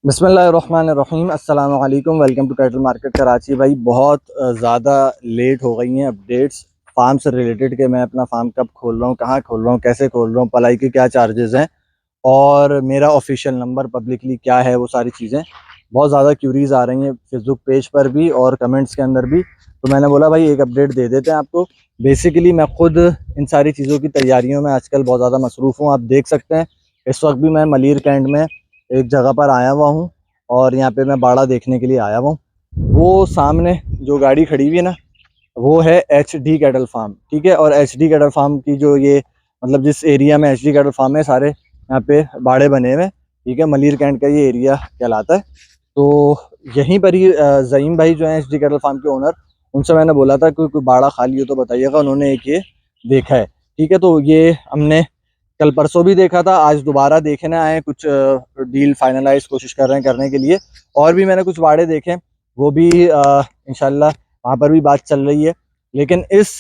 बिस्मिल्लाहिर्रहमानिर्रहीम अस्सलाम वालेकुम। Welcome to cattle market Karachi. भाई बहुत ज़्यादा लेट हो गई हैं अपडेट्स फार्म से रिलेटेड कि मैं अपना फार्म कब खोल रहा हूँ, कहाँ खोल रहा हूँ, कैसे खोल रहा हूँ, पलाई के क्या चार्जेस हैं और मेरा ऑफिशियल नंबर पब्लिकली क्या है, वो सारी चीज़ें बहुत ज़्यादा क्यूरीज आ रही हैं फेसबुक पेज पर भी और कमेंट्स के अंदर भी। तो मैंने बोला भाई एक अपडेट दे देते हैं आपको। बेसिकली मैं खुद इन सारी चीज़ों की तैयारियों में आजकल बहुत ज़्यादा मसरूफ़ हूँ। आप देख सकते हैं इस वक्त भी मैं मलीर कैंट में एक जगह पर आया हुआ हूँ और यहाँ पे मैं बाड़ा देखने के लिए आया हुआ हूँ। वो सामने जो गाड़ी खड़ी हुई है ना, वो है HD कैटल फार्म, ठीक है। और HD कैटल फार्म की जो ये मतलब जिस एरिया में HD कैटल फार्म है, सारे यहाँ पे बाड़े बने हुए हैं, ठीक है। मलीर कैंट का ये एरिया कहलाता है। तो यहीं पर ही ज़ईम भाई जो है HD कैटल फार्म के ओनर, उनसे मैंने बोला था कि कोई बाड़ा खाली हो तो बताइएगा। उन्होंने एक ये देखा है, ठीक है। तो ये हमने कल परसों भी देखा था, आज दोबारा देखने आए हैं। कुछ डील फाइनलाइज कोशिश कर रहे हैं करने के लिए। और भी मैंने कुछ बाड़े देखे, वो भी इंशाल्लाह वहाँ पर भी बात चल रही है। लेकिन इस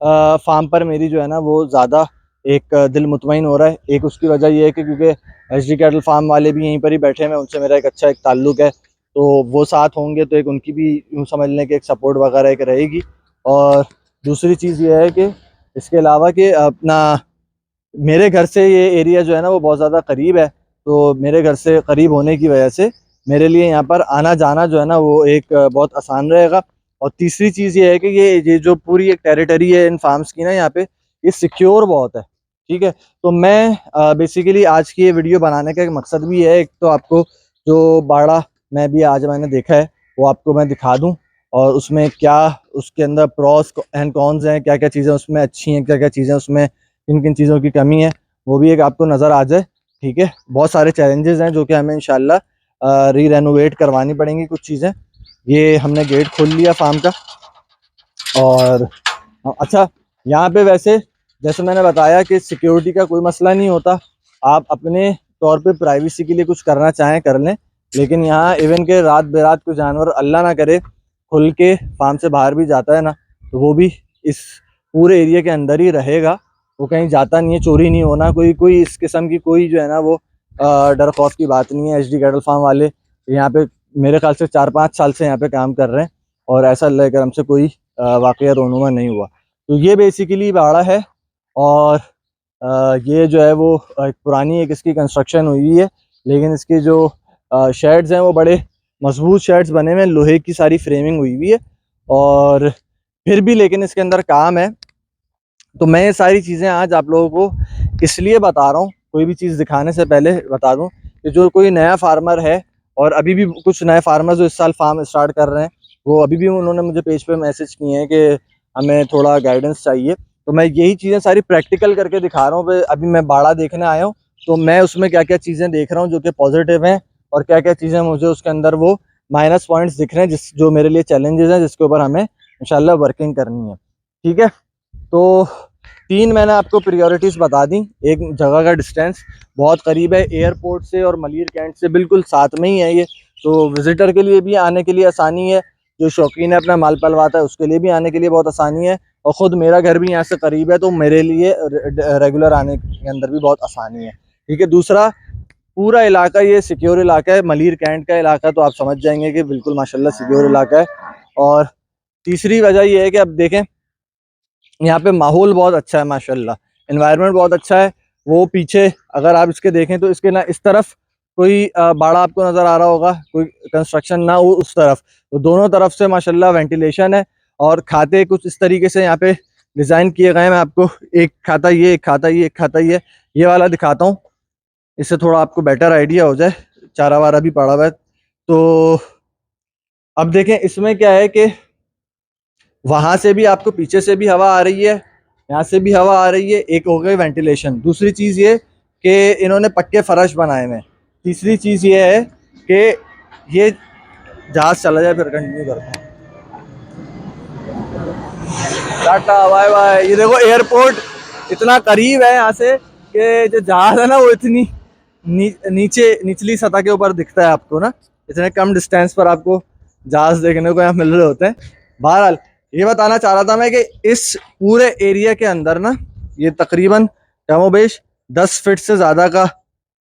फार्म पर मेरी जो है ना वो ज़्यादा एक दिल मुतमईन हो रहा है। एक उसकी वजह ये है कि क्योंकि HD कैटल फार्म वाले भी यहीं पर ही बैठे हैं, उनसे मेरा एक अच्छा एक ताल्लुक है। तो वो साथ होंगे तो एक उनकी भी यूँ समझ लें कि एक सपोर्ट वगैरह एक रहेगी। और दूसरी चीज़ ये है कि इसके अलावा कि अपना मेरे घर से ये एरिया जो है ना वो बहुत ज़्यादा करीब है। तो मेरे घर से करीब होने की वजह से मेरे लिए यहाँ पर आना जाना जो है ना वो एक बहुत आसान रहेगा। और तीसरी चीज़ ये है कि ये जो पूरी एक टेरिटरी है इन फार्म्स की ना, यहाँ पे ये सिक्योर बहुत है, ठीक है। तो मैं बेसिकली आज की ये वीडियो बनाने का एक मकसद भी है, एक तो आपको जो बाड़ा मैं भी आज मैंने देखा है वो आपको मैं दिखा दूँ, और उसमें क्या उसके अंदर प्रॉस एंड कॉन्स हैं, क्या क्या चीज़ें उसमें अच्छी हैं, क्या क्या चीज़ें उसमें किन किन चीज़ों की कमी है, वो भी एक आपको नज़र आ जाए, ठीक है। बहुत सारे चैलेंजेस हैं जो कि हमें इंशाल्लाह री रेनोवेट करवानी पड़ेंगी कुछ चीज़ें। ये हमने गेट खोल लिया फार्म का। और अच्छा, यहाँ पे वैसे जैसे मैंने बताया कि सिक्योरिटी का कोई मसला नहीं होता। आप अपने तौर पे प्राइवेसी के लिए कुछ करना चाहें कर लें, लेकिन यहाँ इवन के रात बेरात कोई जानवर अल्लाह ना करे खुल के फार्म से बाहर भी जाता है ना, तो वो भी इस पूरे एरिया के अंदर ही रहेगा। वो कहीं जाता नहीं है, चोरी नहीं होना, कोई कोई इस किस्म की कोई जो है ना वो डर खौफ की बात नहीं है। HD कैटल फार्म वाले यहाँ पे मेरे ख्याल से 4-5 साल से यहाँ पे काम कर रहे हैं और ऐसा अल्लाह के करम से कोई वाकया रोनुमा नहीं हुआ। तो ये बेसिकली बाड़ा है। और ये जो है वो एक पुरानी एक इसकी कंस्ट्रक्शन हुई है, लेकिन इसके जो शेड्स हैं वो बड़े मजबूत शेड्स बने हुए हैं, लोहे की सारी फ्रेमिंग हुई हुई है। और फिर भी लेकिन इसके अंदर काम है। तो मैं ये सारी चीज़ें आज आप लोगों को इसलिए बता रहा हूँ, कोई भी चीज़ दिखाने से पहले बता दूँ कि जो कोई नया फार्मर है, और अभी भी कुछ नए फार्मर जो इस साल फार्म स्टार्ट कर रहे हैं, वो अभी भी उन्होंने मुझे पेज पे मैसेज किए हैं कि हमें थोड़ा गाइडेंस चाहिए। तो मैं यही चीज़ें सारी प्रैक्टिकल करके दिखा रहा हूँ। अभी मैं बाड़ा देखने आया हूँ, तो मैं उसमें क्या क्या चीज़ें देख रहा हूँ जो कि पॉजिटिव हैं, और क्या क्या चीज़ें मुझे उसके अंदर वो माइनस पॉइंट्स दिख रहे हैं, जिस जो मेरे लिए चैलेंजेस हैं, जिसके ऊपर हमें इंशाल्लाह वर्किंग करनी है, ठीक है। तो 3 मैंने आपको प्रायोरिटीज़ बता दी। एक, जगह का डिस्टेंस बहुत करीब है एयरपोर्ट से, और मलीर कैंट से बिल्कुल साथ में ही है ये। तो विजिटर के लिए भी आने के लिए आसानी है, जो शौकीन है अपना माल पलवाता है उसके लिए भी आने के लिए बहुत आसानी है। और ख़ुद मेरा घर भी यहाँ से करीब है, तो मेरे लिए रेगुलर आने के अंदर भी बहुत आसानी है, ठीक है। दूसरा, पूरा इलाका ये सिक्योर इलाका है, मलीर कैंट का इलाका, तो आप समझ जाएंगे कि बिल्कुल माशाल्लाह सिक्योर इलाका है। और तीसरी वजह ये है कि अब देखें यहाँ पे माहौल बहुत अच्छा है माशाल्लाह, एनवायरनमेंट बहुत अच्छा है। वो पीछे अगर आप इसके देखें तो इसके ना इस तरफ कोई बाड़ा आपको नज़र आ रहा होगा, कोई कंस्ट्रक्शन ना हो उस तरफ, तो दोनों तरफ से माशाल्लाह वेंटिलेशन है। और खाते कुछ इस तरीके से यहाँ पे डिज़ाइन किए गए हैं। मैं आपको एक खाता ये, एक खाता ये, एक खाता ये वाला दिखाता हूँ, इससे थोड़ा आपको बेटर आइडिया हो जाए। चारा वारा भी पड़ा हुआ है। तो अब देखें इसमें क्या है कि वहां से भी आपको पीछे से भी हवा आ रही है, यहाँ से भी हवा आ रही है। एक हो गई वेंटिलेशन। दूसरी चीज़ ये कि इन्होंने पक्के फर्श बनाए हैं। तीसरी चीज़ ये है कि ये जहाज चला जाए फिर कंटिन्यू करता हूँ। Tata bye bye. ये देखो एयरपोर्ट इतना करीब है यहाँ से कि जो जहाज है ना वो इतनी नीचे निचली सतह के ऊपर दिखता है आपको ना, इतने कम डिस्टेंस पर आपको जहाज देखने को यहाँ मिल रहे होते हैं। बहरहाल ये बताना चाह रहा था मैं कि इस पूरे एरिया के अंदर ना, ये तकरीबन कमोबेश 10 फीट से ज़्यादा का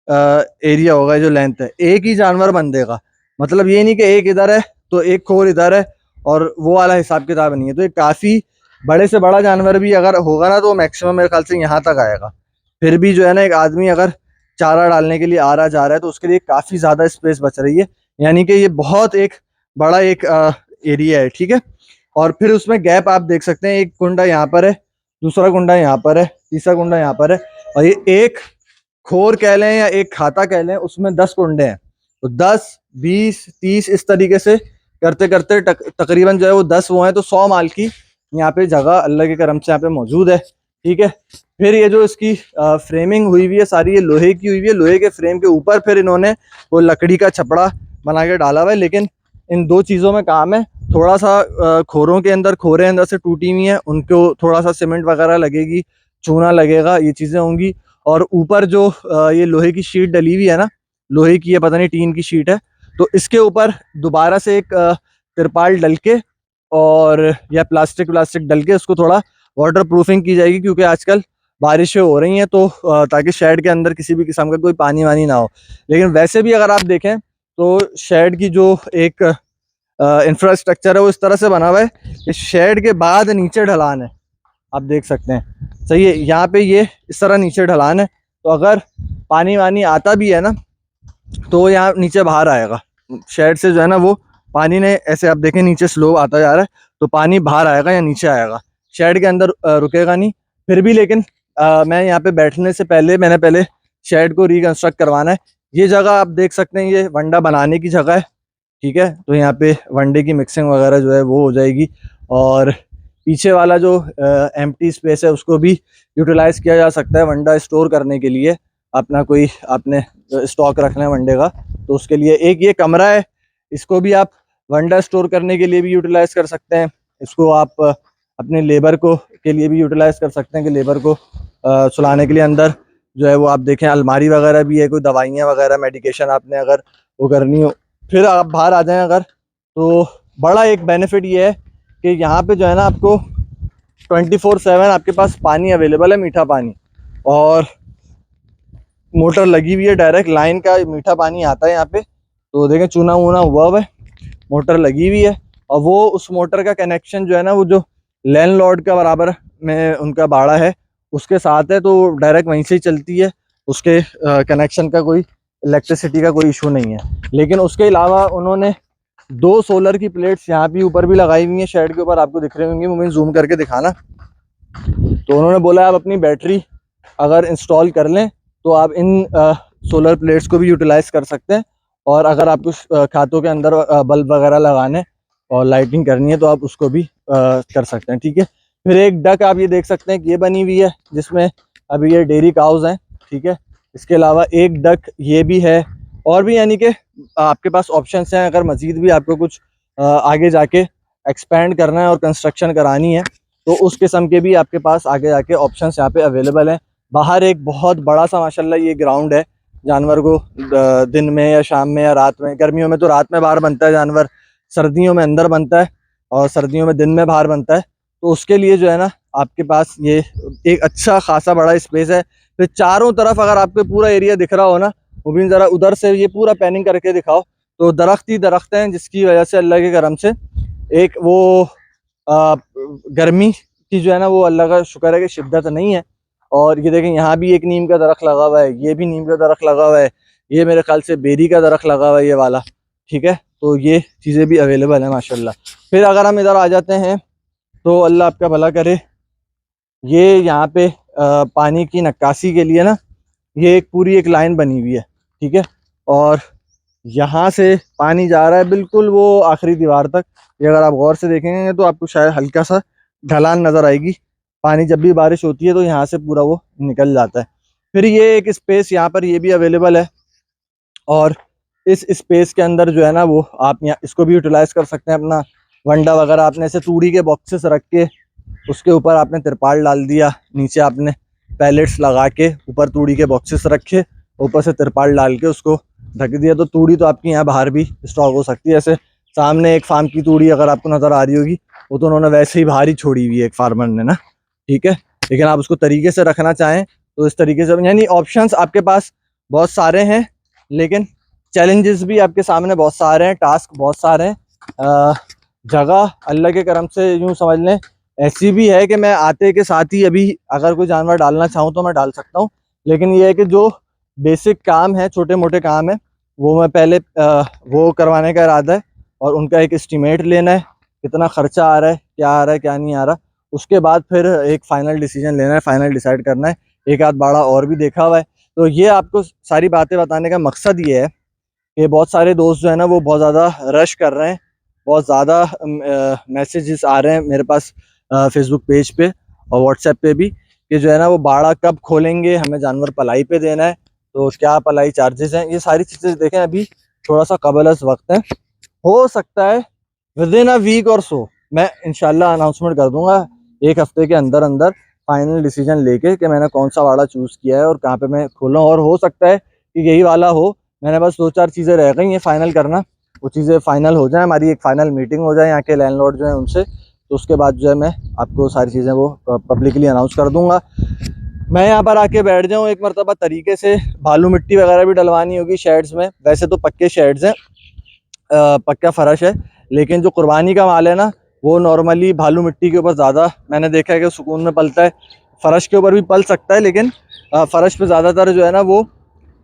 एरिया होगा, जो लेंथ है, एक ही जानवर बंधेगा। मतलब ये नहीं कि एक इधर है तो एक खोर इधर है, और वो वाला हिसाब किताब नहीं है। तो ये काफ़ी बड़े से बड़ा जानवर भी अगर होगा ना, तो मैक्सिमम मेरे ख्याल से यहाँ तक आएगा। फिर भी जो है ना, एक आदमी अगर चारा डालने के लिए आ रहा जा रहा है तो उसके लिए काफ़ी ज़्यादा स्पेस बच रही है। यानी कि ये बहुत एक बड़ा एक एरिया है, ठीक है। और फिर उसमें गैप आप देख सकते हैं, एक कुंडा यहाँ पर है, दूसरा कुंडा यहाँ पर है, तीसरा कुंडा यहाँ पर है, और ये एक खोर कह लें या एक खाता कह लें, उसमें 10 कुंडे हैं। तो 10, 20, 30 इस तरीके से करते करते तकरीबन जो है वो 10 वो हैं, तो 100 माल की यहाँ पे जगह अल्लाह के करम से यहाँ पे मौजूद है, ठीक है। फिर ये जो इसकी फ्रेमिंग हुई हुई है सारी, ये लोहे की हुई हुई है। लोहे के फ्रेम के ऊपर फिर इन्होंने वो लकड़ी का छपड़ा बना के डाला हुआ है। लेकिन इन दो चीज़ों में काम है, थोड़ा सा खोरों के अंदर, खोरें अंदर से टूटी हुई हैं, उनको थोड़ा सा सीमेंट वगैरह लगेगी, चूना लगेगा, ये चीज़ें होंगी। और ऊपर जो ये लोहे की शीट डली हुई है ना, लोहे की है, पता नहीं टीन की शीट है, तो इसके ऊपर दोबारा से एक तिरपाल डल के और या प्लास्टिक व्लास्टिक डल के उसको थोड़ा वाटर प्रूफिंग की जाएगी, क्योंकि आजकल बारिशें हो रही हैं, तो ताकि शेड के अंदर किसी भी किस्म का कोई पानी वानी ना हो। लेकिन वैसे भी अगर आप देखें तो शेड की जो एक इंफ्रास्ट्रक्चर है वो इस तरह से बना हुआ है कि शेड के बाद नीचे ढलान है, आप देख सकते हैं, सही है। यहाँ पे ये इस तरह नीचे ढलान है, तो अगर पानी वानी आता भी है ना, तो यहाँ नीचे बाहर आएगा शेड से, जो है ना वो पानी ने ऐसे, आप देखें नीचे स्लो आता जा रहा है, तो पानी बाहर आएगा या नीचे आएगा, शेड के अंदर रुकेगा नहीं। फिर भी लेकिन मैं यहाँ पे बैठने से पहले मैंने पहले शेड को रिकंस्ट्रक्ट करवाना है। ये जगह आप देख सकते हैं, ये वंडा बनाने की जगह है, ठीक है। तो यहाँ पे वनडे की मिक्सिंग वगैरह जो है वो हो जाएगी। और पीछे वाला जो एम्प्टी स्पेस है उसको भी यूटिलाइज किया जा सकता है वनडा स्टोर करने के लिए। अपना कोई आपने स्टॉक रखना है वनडे का, तो उसके लिए एक ये कमरा है, इसको भी आप वनडा स्टोर करने के लिए भी यूटिलाइज कर सकते हैं। इसको आप अपने लेबर को के लिए भी यूटिलाइज कर सकते हैं, कि लेबर को सुलाने के लिए अंदर जो है वो आप देखें अलमारी वगैरह भी है, कोई दवाइयाँ वगैरह मेडिकेशन आपने अगर वो करनी हो। फिर आप बाहर आ जाएं अगर, तो बड़ा एक बेनिफिट ये है कि यहाँ पे जो है ना आपको 24/7 आपके पास पानी अवेलेबल है, मीठा पानी। और मोटर लगी हुई है, डायरेक्ट लाइन का मीठा पानी आता है यहाँ पे। तो देखें चूना वूना हुआ है, मोटर लगी हुई है, और वो उस मोटर का कनेक्शन जो है ना, वो जो लैंडलॉर्ड का बराबर में उनका बाड़ा है उसके साथ है, तो डायरेक्ट वहीं से ही चलती है। उसके कनेक्शन का कोई, इलेक्ट्रिसिटी का कोई इशू नहीं है। लेकिन उसके अलावा उन्होंने 2 सोलर की प्लेट्स यहाँ भी ऊपर भी लगाई हुई हैं, शेड के ऊपर आपको दिख रही होंगी, मुझे जूम करके दिखाना। तो उन्होंने बोला आप अपनी बैटरी अगर इंस्टॉल कर लें तो आप इन सोलर प्लेट्स को भी यूटिलाइज कर सकते हैं। और अगर आपको खातों के अंदर बल्ब वगैरह लगाने और लाइटिंग करनी है तो आप उसको भी कर सकते हैं, ठीक है। फिर एक डक आप ये देख सकते हैं कि ये बनी हुई है, जिसमें अभी ये डेयरी काउज हैं, ठीक है। इसके अलावा एक डक ये भी है, और भी यानी कि आपके पास ऑप्शंस हैं। अगर मज़ीद भी आपको कुछ आगे जाके एक्सपेंड करना है और कंस्ट्रक्शन करानी है, तो उस किस्म के भी आपके पास आगे जाके ऑप्शंस यहाँ पे अवेलेबल हैं। बाहर एक बहुत बड़ा सा माशाल्लाह ये ग्राउंड है, जानवर को दिन में या शाम में या रात में, गर्मियों में तो रात में बाहर बनता है जानवर, सर्दियों में अंदर बनता है, और सर्दियों में दिन में बाहर बनता है। तो उसके लिए जो है ना आपके पास ये एक अच्छा खासा बड़ा स्पेस है। फिर चारों तरफ अगर आपको पूरा एरिया दिख रहा हो ना, वो भी ज़रा उधर से ये पूरा पैनिंग करके दिखाओ, तो दरख्त ही दरख्त हैं, जिसकी वजह से अल्लाह के करम से एक वो गर्मी की जो है ना वो अल्लाह का शुक्र है कि शिद्दत नहीं है। और ये देखें यहाँ भी एक नीम का दरख्त लगा हुआ है, ये भी नीम का दरख्त लगा हुआ है, ये मेरे ख्याल से बेरी का दरख्त लगा हुआ है ये वाला, ठीक है। तो ये चीज़ें भी अवेलेबल है माशाल्लाह। फिर अगर हम इधर आ जाते हैं तो अल्लाह आपका भला करे, ये यहाँ पे पानी की नक्काशी के लिए ना ये एक पूरी एक लाइन बनी हुई है, ठीक है। और यहाँ से पानी जा रहा है बिल्कुल वो आखिरी दीवार तक। ये अगर आप गौर से देखेंगे तो आपको शायद हल्का सा ढलान नज़र आएगी। पानी जब भी बारिश होती है तो यहाँ से पूरा वो निकल जाता है। फिर ये एक स्पेस यहाँ पर ये भी अवेलेबल है, और इस स्पेस के अंदर जो है ना वो आप यहाँ इसको भी यूटिलाइज कर सकते हैं। अपना वंडा वगैरह आपने ऐसे तूड़ी के बॉक्सेस रख के उसके ऊपर आपने तिरपाल डाल दिया, नीचे आपने पैलेट्स लगा के ऊपर तूड़ी के बॉक्सेस रखे, ऊपर से तिरपाल डाल के उसको ढक दिया, तो तूड़ी तो आपकी यहाँ बाहर भी स्टॉक हो सकती है। ऐसे सामने एक फार्म की तूड़ी अगर आपको नज़र आ रही होगी, वो तो उन्होंने वैसे ही बाहर ही छोड़ी हुई है एक फार्मर ने ना, ठीक है। लेकिन आप उसको तरीके से रखना चाहें तो इस तरीके से, यानी ऑप्शंस आपके पास बहुत सारे हैं, लेकिन चैलेंजेस भी आपके सामने बहुत सारे हैं, टास्क बहुत सारे हैं। जगह अल्लाह के करम से यूँ समझ लें ऐसी भी है कि मैं आते के साथ ही अभी अगर कोई जानवर डालना चाहूँ तो मैं डाल सकता हूँ, लेकिन ये है कि जो बेसिक काम है, छोटे मोटे काम है, वो मैं पहले वो करवाने का इरादा है और उनका एक एस्टीमेट लेना है, कितना खर्चा आ रहा है, क्या आ रहा है, क्या नहीं आ रहा। उसके बाद फिर एक फ़ाइनल डिसीजन लेना है, फ़ाइनल डिसाइड करना है। एक आध बाड़ा और भी देखा हुआ है। तो ये आपको सारी बातें बताने का मकसद ये है कि बहुत सारे दोस्त जो है ना वो बहुत ज़्यादा रश कर रहे हैं, बहुत ज़्यादा मैसेजेस आ रहे हैं मेरे पास फेसबुक पेज पे और व्हाट्सएप पे भी कि जो है ना वो बाड़ा कब खोलेंगे, हमें जानवर पलाई पे देना है, तो क्या पलाई चार्जेस हैं, ये सारी चीज़ें देखें। अभी थोड़ा सा कबलस वक्त है, हो सकता है विद इन अ वीक और सो मैं इंशाल्लाह अनाउंसमेंट कर दूंगा, एक हफ्ते के अंदर अंदर फाइनल डिसीजन लेके कि मैंने कौन सा वाड़ा चूज़ किया है और कहाँ पे मैं खोलूँ। और हो सकता है कि यही वाला हो, मैंने बस 2-4 चीज़ें रह गई हैं फाइनल करना, वो चीज़ें फाइनल हो जाए, हमारी एक फाइनल मीटिंग हो जाए यहाँ के लैंडलॉर्ड जो है उनसे, तो उसके बाद जो है मैं आपको सारी चीज़ें वो पब्लिकली अनाउंस कर दूंगा। मैं यहाँ पर आके बैठ जाऊँ एक मरतबा तरीके से, बालू मिट्टी वगैरह भी डलवानी होगी शेड्स में, वैसे तो पक्के शेड्स हैं, पक्का फर्श है, लेकिन जो कुर्बानी का माल है ना वो नॉर्मली बालू मिट्टी के ऊपर ज़्यादा मैंने देखा है कि सुकून में पलता है। फ़र्श के ऊपर भी पल सकता है, लेकिन फ़र्श पे ज़्यादातर जो है ना वो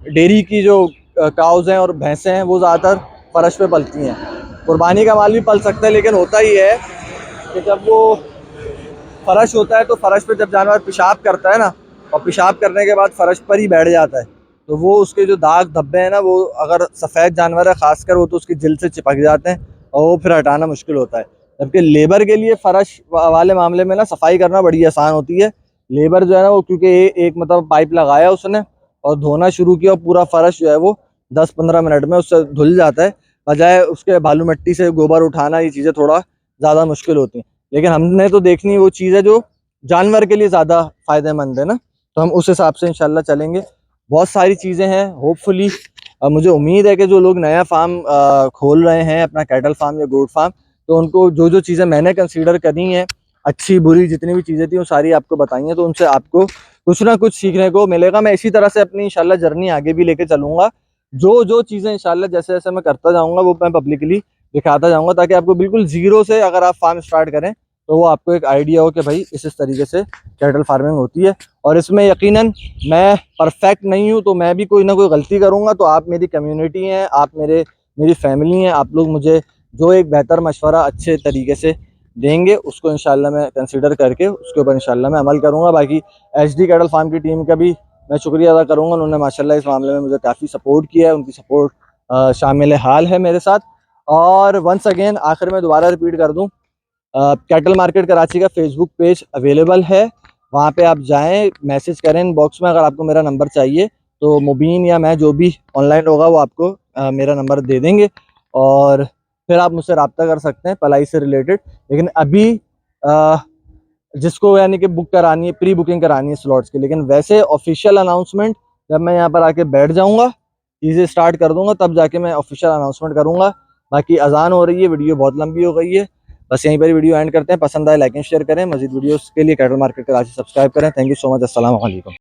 डेयरी की जो काउज़ हैं और भैंसें हैं वो ज़्यादातर फ़र्श पे पलती हैं। कुर्बानी का माल भी पल सकता है, लेकिन होता ही है कि जब वो फ़र्श होता है तो फ़र्श पे जब जानवर पेशाब करता है ना, और पेशाब करने के बाद फ़र्श पर ही बैठ जाता है, तो वो उसके जो दाग धब्बे हैं ना, वो अगर सफ़ेद जानवर है ख़ासकर, वो तो उसकी जिल्द से चिपक जाते हैं और वो फिर हटाना मुश्किल होता है। जबकि लेबर के लिए फ़र्श वाले मामले में ना सफाई करना बड़ी आसान होती है। लेबर जो है ना वो क्योंकि एक मतलब पाइप लगाया उसने और धोना शुरू किया और पूरा फ़र्श जो है वो 10-15 मिनट में उससे धुल जाता है, बजाय उसके बालू मिट्टी से गोबर उठाना, ये चीज़ें थोड़ा ज़्यादा मुश्किल होती हैं। लेकिन हमने तो देखनी वो चीज़ है जो जानवर के लिए ज़्यादा फ़ायदेमंद है ना, तो हम उस हिसाब से इंशाल्लाह चलेंगे। बहुत सारी चीज़ें हैं, होपफुली मुझे उम्मीद है कि जो लोग नया फार्म खोल रहे हैं, अपना कैटल फार्म या गोट फार्म, तो उनको जो जो चीज़ें मैंने कंसीडर करी हैं, अच्छी बुरी जितनी भी चीज़ें थी वो सारी आपको बताई हैं, तो उनसे आपको कुछ ना कुछ सीखने को मिलेगा। मैं इसी तरह से अपनी इंशाल्लाह जर्नी आगे भी लेके चलूँगा। जो जो चीज़ें इंशाल्लाह जैसे जैसे मैं करता जाऊँगा वो मैं पब्लिकली दिखाता जाऊँगा, ताकि आपको बिल्कुल ज़ीरो से अगर आप फार्म स्टार्ट करें तो वो आपको एक आइडिया हो कि भाई इस तरीके से कैटल फार्मिंग होती है। और इसमें यकीनन मैं परफेक्ट नहीं हूँ, तो मैं भी कोई ना कोई गलती करूँगा, तो आप मेरी कम्युनिटी हैं, आप मेरी फैमिली हैं, आप लोग मुझे जो एक बेहतर मशवरा अच्छे तरीके से देंगे उसको इंशाल्लाह मैं कंसीडर करके उसके ऊपर इंशाल्लाह मैं अमल करूँगा। बाकी एचडी कैटल फार्म की टीम का भी मैं शुक्रिया अदा करूँगा, उन्होंने माशाल्लाह इस मामले में मुझे काफ़ी सपोर्ट किया है, उनकी सपोर्ट शामिल हाल है मेरे साथ। और वंस अगेन आखिर में दोबारा रिपीट कर दूँ, कैटल मार्केट कराची का फेसबुक पेज अवेलेबल है, वहाँ पे आप जाएं, मैसेज करें इनबॉक्स में, अगर आपको मेरा नंबर चाहिए तो मुबीन या मैं जो भी ऑनलाइन होगा वो आपको मेरा नंबर दे देंगे और फिर आप मुझसे रब्ता कर सकते हैं पलाई से रिलेटेड। लेकिन अभी अ, जिसको यानी कि बुक करानी है, प्री बुकिंग करानी है स्लॉट्स की, लेकिन वैसे ऑफिशियल अनाउंसमेंट जब मैं यहाँ पर आके बैठ जाऊँगा, चीज़ें स्टार्ट कर दूँगा, तब जाके मैं ऑफिशियल अनाउंसमेंट करूँगा। बाकी अजान हो रही है, वीडियो बहुत लंबी हो गई है, बस यहीं पर ही वीडियो एंड करते हैं। पसंद आए लाइक एंड शेयर करें, मजीद वीडियोस के लिए कैटल मार्केट कराची सब्सक्राइब करें। थैंक यू सो मच, अस्सलाम वालेकुम।